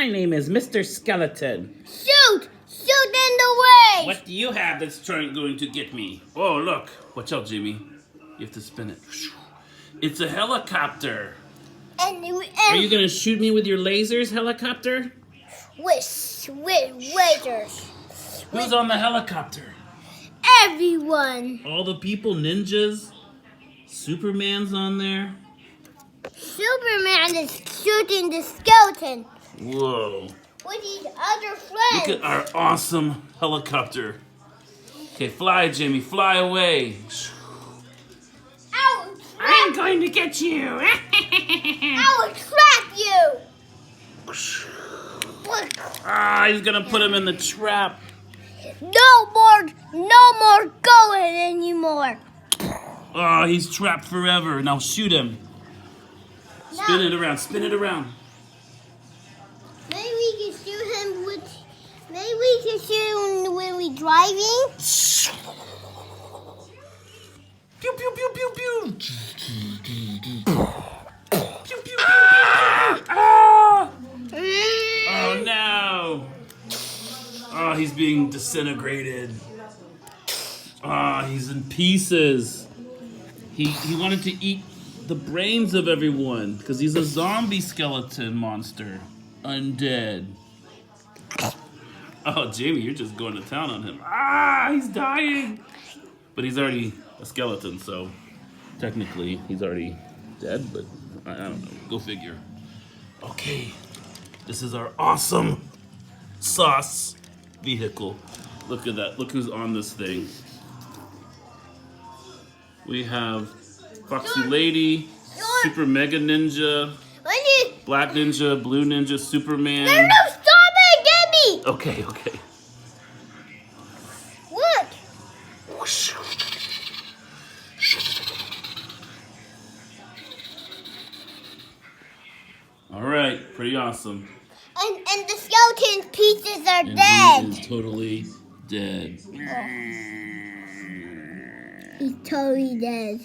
My name is Mr. Skeleton. Shoot! Shoot in the way! What do you have that's going to get me? Oh, look. Watch out, Jimmy. You have to spin it. It's a helicopter. And Are you going to shoot me with your lasers, helicopter? with lasers. Who's on the helicopter? Everyone. All the people, ninjas? Superman's on there? Superman is shooting the skeleton Whoa. with his other friends. Look at our awesome helicopter. Okay, fly, Jimmy. Fly away. I will trap, I'm going to get you. I will trap you. Ah, he's going to put him in the trap. No more going anymore. Oh, he's trapped forever. Now shoot him. Spin it around. Spin it around. Maybe we can shoot him with. Maybe we can shoot him when we're driving. Pew, pew, pew, pew, pew. Pew, pew, pew, pew. Ah! Oh, no. Oh, he's being disintegrated. Ah, he's in pieces. He wanted to eat the brains of everyone because he's a zombie skeleton monster. Undead. Oh, Jamie, you're just going to town on him. Ah, he's dying. But he's already a skeleton, so technically he's already dead, but I don't know. Go figure. Okay, this is our awesome sauce vehicle. Look at that. Look who's on this thing. We have Foxy Lady, Super Mega Ninja, Black Ninja, Blue Ninja, Superman. No, stop it, Debbie! Okay. Look. All right, pretty awesome. And the skeleton pieces are And dead. he is totally dead. He's totally dead.